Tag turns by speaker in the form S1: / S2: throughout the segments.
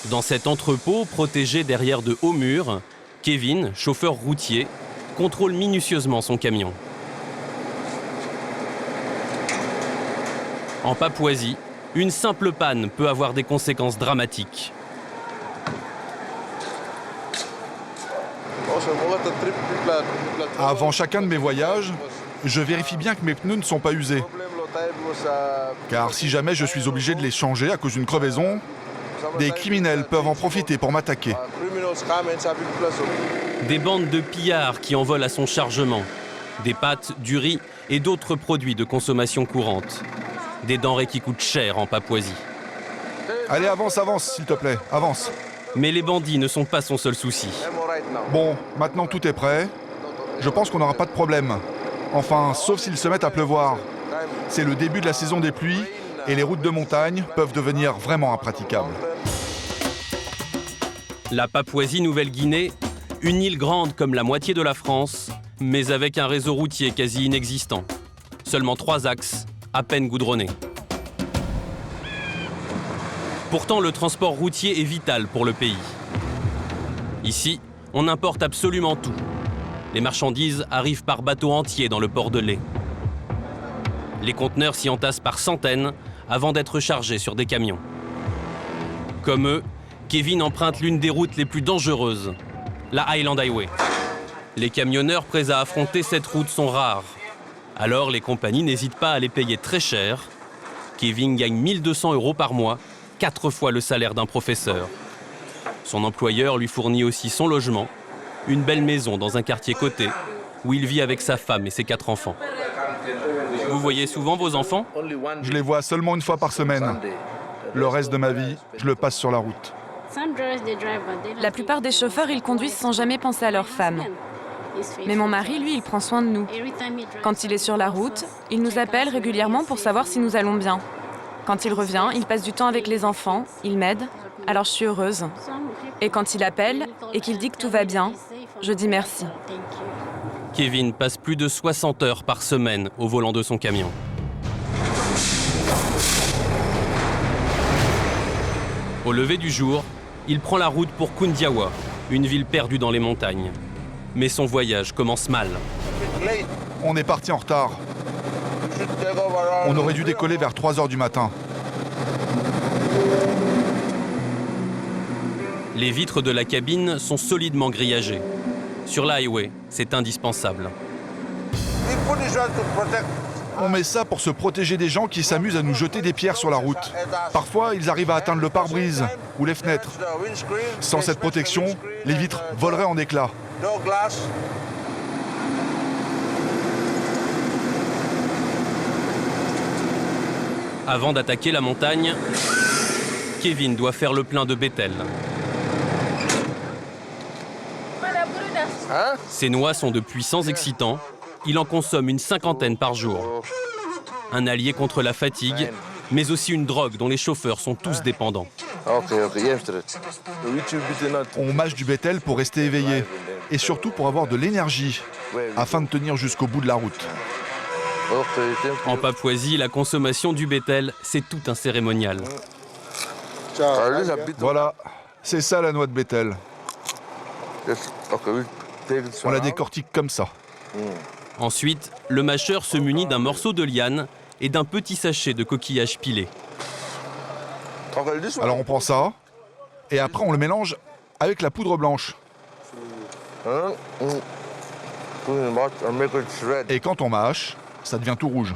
S1: Dans cet entrepôt, protégé derrière de hauts murs, Kevin, chauffeur routier, contrôle minutieusement son camion. En Papouasie, une simple panne peut avoir des conséquences dramatiques.
S2: Avant chacun de mes voyages, je vérifie bien que mes pneus ne sont pas usés. Car si jamais je suis obligé de les changer à cause d'une crevaison, des criminels peuvent en profiter pour m'attaquer.
S1: Des bandes de pillards qui en volent à son chargement. Des pâtes, du riz et d'autres produits de consommation courante. Des denrées qui coûtent cher en Papouasie.
S2: Allez, avance, s'il te plaît, avance.
S1: Mais les bandits ne sont pas son seul souci.
S2: Bon, maintenant tout est prêt. Je pense qu'on n'aura pas de problème. Enfin, sauf s'ils se mettent à pleuvoir. C'est le début de la saison des pluies et les routes de montagne peuvent devenir vraiment impraticables.
S1: La Papouasie-Nouvelle-Guinée, une île grande comme la moitié de la France, mais avec un réseau routier quasi inexistant. Seulement 3 axes, à peine goudronnés. Pourtant, le transport routier est vital pour le pays. Ici, on importe absolument tout. Les marchandises arrivent par bateau entier dans le port de Lae. Les conteneurs s'y entassent par centaines avant d'être chargés sur des camions. Comme eux, Kevin emprunte l'une des routes les plus dangereuses, la Highland Highway. Les camionneurs prêts à affronter cette route sont rares. Alors les compagnies n'hésitent pas à les payer très cher. Kevin gagne 1 200 € par mois, 4 fois le salaire d'un professeur. Son employeur lui fournit aussi son logement, une belle maison dans un quartier coté, où il vit avec sa femme et ses 4 enfants. Vous voyez souvent vos enfants?
S2: Je les vois seulement une fois par semaine. Le reste de ma vie, je le passe sur la route.
S3: La plupart des chauffeurs, ils conduisent sans jamais penser à leur femme. Mais mon mari, lui, il prend soin de nous. Quand il est sur la route, il nous appelle régulièrement pour savoir si nous allons bien. Quand il revient, il passe du temps avec les enfants, il m'aide, alors je suis heureuse. Et quand il appelle et qu'il dit que tout va bien, je dis merci.
S1: Kevin passe plus de 60 heures par semaine au volant de son camion. Au lever du jour, il prend la route pour Koundiawa, une ville perdue dans les montagnes. Mais son voyage commence mal.
S2: On est parti en retard. On aurait dû décoller vers 3 h du matin.
S1: Les vitres de la cabine sont solidement grillagées. Sur la highway, c'est indispensable.
S2: On met ça pour se protéger des gens qui s'amusent à nous jeter des pierres sur la route. Parfois, ils arrivent à atteindre le pare-brise ou les fenêtres. Sans cette protection, les vitres voleraient en éclats.
S1: Avant d'attaquer la montagne, Kevin doit faire le plein de Bethel. Ces noix sont de puissants excitants. Il en consomme une 50aine par jour. Un allié contre la fatigue, mais aussi une drogue dont les chauffeurs sont tous dépendants.
S2: On mâche du Bethel pour rester éveillé et surtout pour avoir de l'énergie afin de tenir jusqu'au bout de la route.
S1: En Papouasie, la consommation du Bethel, c'est tout un cérémonial.
S2: Voilà, c'est ça la noix de Bethel. On la décortique comme ça.
S1: Ensuite, le mâcheur se munit d'un morceau de liane et d'un petit sachet de coquillage pilé.
S2: Alors on prend ça et après on le mélange avec la poudre blanche. Et quand on mâche, ça devient tout rouge.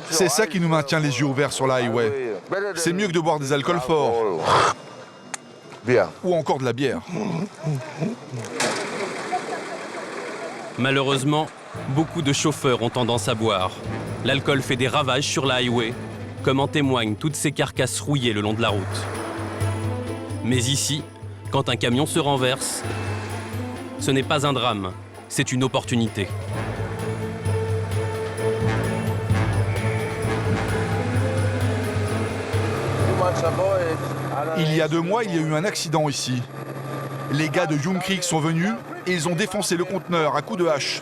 S2: C'est ça qui nous maintient les yeux ouverts sur la highway. C'est mieux que de boire des alcools forts. Ou encore de la bière.
S1: Malheureusement, beaucoup de chauffeurs ont tendance à boire. L'alcool fait des ravages sur la highway, comme en témoignent toutes ces carcasses rouillées le long de la route. Mais ici, quand un camion se renverse, ce n'est pas un drame, c'est une opportunité.
S2: Il y a 2 mois, il y a eu un accident ici. Les gars de Young Creek sont venus et ils ont défoncé le conteneur à coups de hache.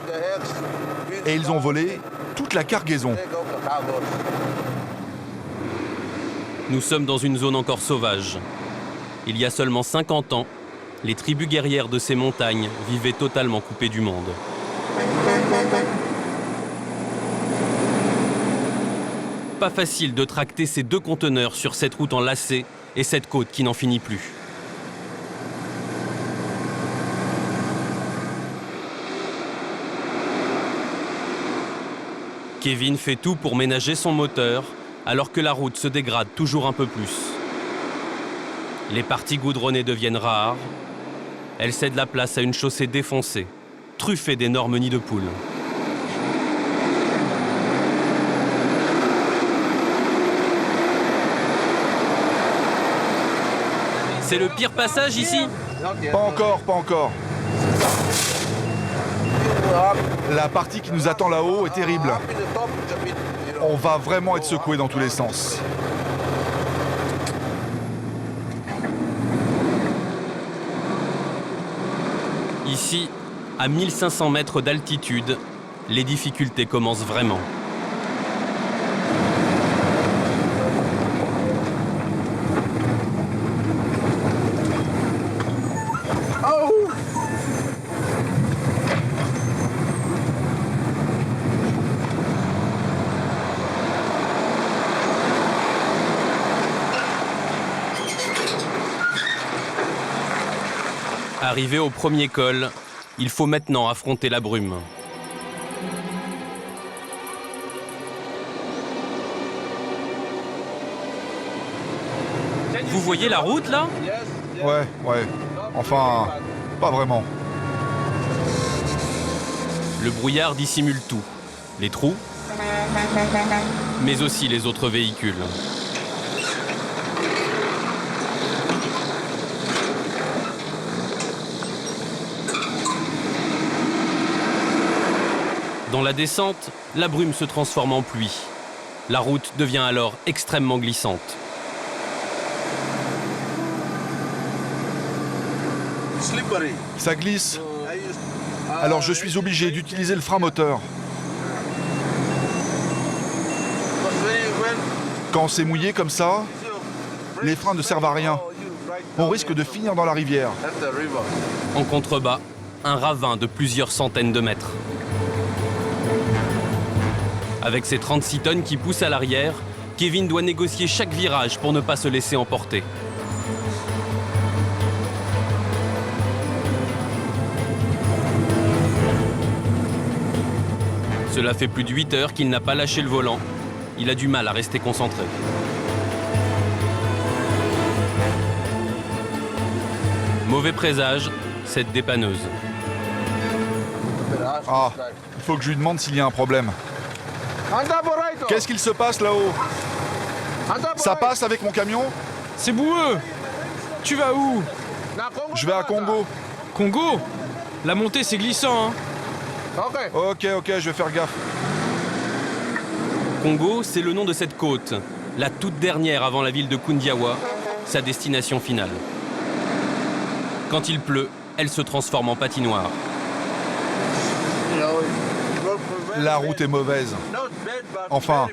S2: Et ils ont volé toute la cargaison.
S1: Nous sommes dans une zone encore sauvage. Il y a seulement 50 ans, les tribus guerrières de ces montagnes vivaient totalement coupées du monde. Pas facile de tracter ces 2 conteneurs sur cette route en lacets et cette côte qui n'en finit plus. Kevin fait tout pour ménager son moteur, alors que la route se dégrade toujours un peu plus. Les parties goudronnées deviennent rares. Elles cèdent la place à une chaussée défoncée, truffée d'énormes nids de poules. C'est le pire passage ici?
S2: Pas encore, pas encore. La partie qui nous attend là-haut est terrible. On va vraiment être secoué dans tous les sens.
S1: Ici, à 1500 mètres d'altitude, les difficultés commencent vraiment. Arrivé au premier col, il faut maintenant affronter la brume. Vous voyez la route là?
S2: Ouais. Enfin, pas vraiment.
S1: Le brouillard dissimule tout. Les trous, mais aussi les autres véhicules. Dans la descente, la brume se transforme en pluie. La route devient alors extrêmement glissante.
S2: Ça glisse. Alors je suis obligé d'utiliser le frein moteur. Quand c'est mouillé comme ça, les freins ne servent à rien. On risque de finir dans la rivière.
S1: En contrebas, un ravin de plusieurs centaines de mètres. Avec ses 36 tonnes qui poussent à l'arrière, Kevin doit négocier chaque virage pour ne pas se laisser emporter. Cela fait plus de 8 heures qu'il n'a pas lâché le volant. Il a du mal à rester concentré. Mauvais présage, cette dépanneuse.
S2: Ah, il faut que je lui demande s'il y a un problème. Qu'est-ce qu'il se passe là-haut? Ça passe avec mon camion?
S4: C'est boueux. Tu vas où?
S2: Je vais à Congo.
S4: Congo? La montée, c'est glissant, hein?
S2: Ok, je vais faire gaffe.
S1: Congo, c'est le nom de cette côte, la toute dernière avant la ville de Koundiawa, sa destination finale. Quand il pleut, elle se transforme en patinoire.
S2: La route est mauvaise. Enfin,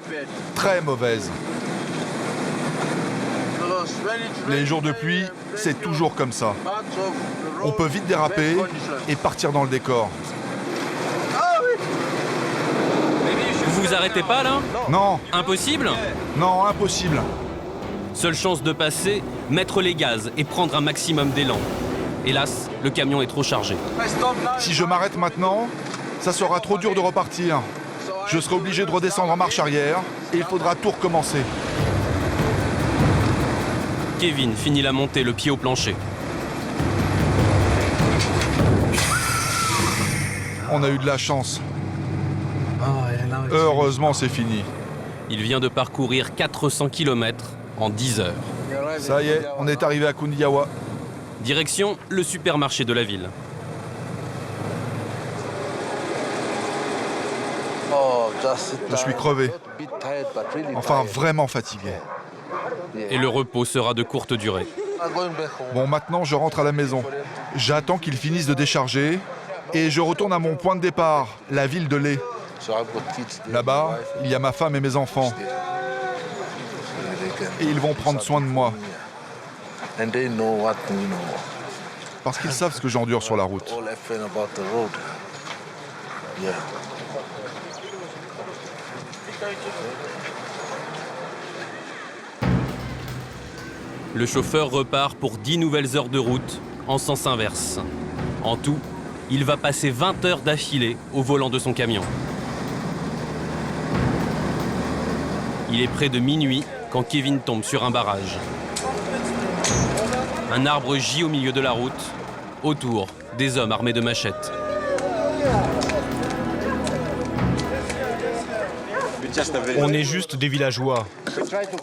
S2: très mauvaise. Les jours de pluie, c'est toujours comme ça. On peut vite déraper et partir dans le décor.
S1: Vous vous arrêtez pas là?
S2: Non,
S1: Impossible?
S2: non, impossible.
S1: Seule chance de passer, mettre les gaz et prendre un maximum d'élan. Hélas, le camion est trop chargé.
S2: Si je m'arrête maintenant, ça sera trop dur de repartir. Je serai obligé de redescendre en marche arrière et il faudra tout recommencer.
S1: Kevin finit la montée le pied au plancher.
S2: On a eu de la chance. Heureusement, c'est fini.
S1: Il vient de parcourir 400 km en 10 heures.
S2: Ça y est, on est arrivé à Koundiawa.
S1: Direction le supermarché de la ville.
S2: Je suis crevé. Enfin, vraiment fatigué.
S1: Et le repos sera de courte durée.
S2: Bon, maintenant, je rentre à la maison. J'attends qu'ils finissent de décharger et je retourne à mon point de départ, la ville de Lé. Là-bas, il y a ma femme et mes enfants. Et ils vont prendre soin de moi. Parce qu'ils savent ce que j'endure sur la route.
S1: Le chauffeur repart pour 10 nouvelles heures de route en sens inverse. En tout, il va passer 20 heures d'affilée au volant de son camion. Il est près de minuit quand Kevin tombe sur un barrage. Un arbre gît au milieu de la route. Autour, des hommes armés de machettes.
S5: On est juste des villageois.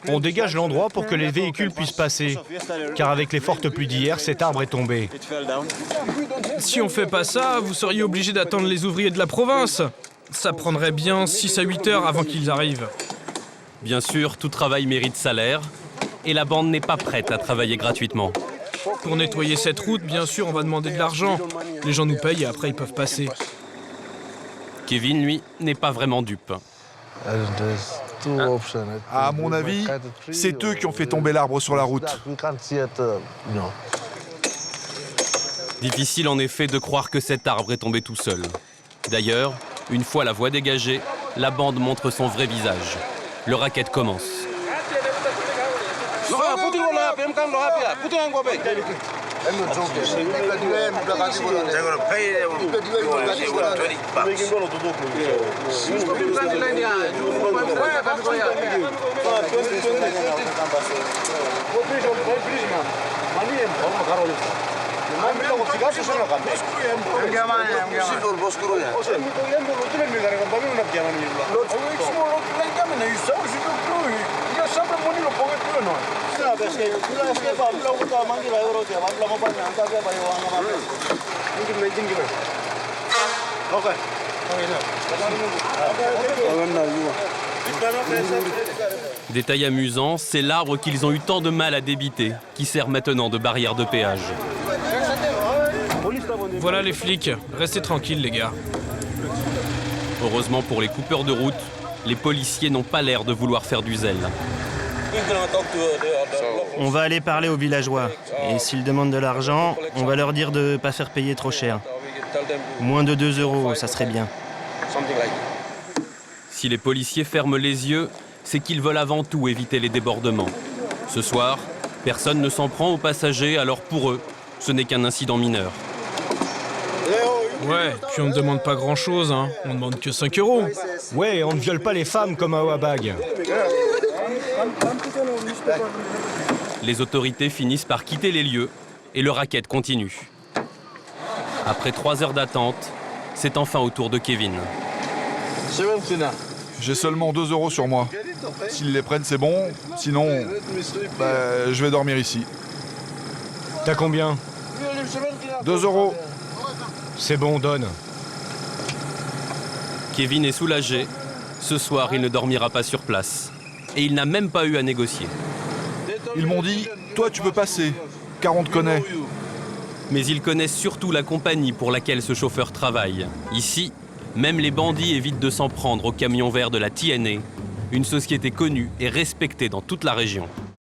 S5: On dégage l'endroit pour que les véhicules puissent passer. Car avec les fortes pluies d'hier, cet arbre est tombé.
S4: Si on fait pas ça, vous seriez obligé d'attendre les ouvriers de la province. Ça prendrait bien 6 à 8 heures avant qu'ils arrivent.
S1: Bien sûr, tout travail mérite salaire. Et la bande n'est pas prête à travailler gratuitement.
S4: Pour nettoyer cette route, bien sûr, on va demander de l'argent. Les gens nous payent et après ils peuvent passer.
S1: Kevin, lui, n'est pas vraiment dupe.
S2: À mon avis, c'est eux qui ont fait tomber l'arbre sur la route.
S1: Difficile en effet de croire que cet arbre est tombé tout seul. D'ailleurs, une fois la voie dégagée, la bande montre son vrai visage. Le racket commence. Détail amusant, c'est l'arbre qu'ils ont eu tant de mal à débiter, qui sert maintenant de barrière de péage.
S4: Voilà les flics, restez tranquilles les gars.
S1: Heureusement pour les coupeurs de route, les policiers n'ont pas l'air de vouloir faire du zèle.
S6: On va aller parler aux villageois. Et s'ils demandent de l'argent, on va leur dire de ne pas faire payer trop cher. Moins de 2 €, ça serait bien.
S1: Si les policiers ferment les yeux, c'est qu'ils veulent avant tout éviter les débordements. Ce soir, personne ne s'en prend aux passagers, alors pour eux, ce n'est qu'un incident mineur.
S4: Ouais, puis on ne demande pas grand-chose, hein. On demande que 5 €.
S5: Ouais, on ne viole pas les femmes comme à Ouabag.
S1: Les autorités finissent par quitter les lieux et le racket continue. Après 3 heures d'attente, c'est enfin au tour de Kevin.
S2: J'ai seulement 2 € sur moi. S'ils les prennent, c'est bon. Sinon, je vais dormir ici.
S5: T'as combien?
S2: 2 €.
S5: C'est bon, donne.
S1: Kevin est soulagé. Ce soir, il ne dormira pas sur place. Et il n'a même pas eu à négocier.
S2: Ils m'ont dit, toi tu peux passer, car on te connaît.
S1: Mais ils connaissent surtout la compagnie pour laquelle ce chauffeur travaille. Ici, même les bandits évitent de s'en prendre au camion vert de la TNA, une société connue et respectée dans toute la région.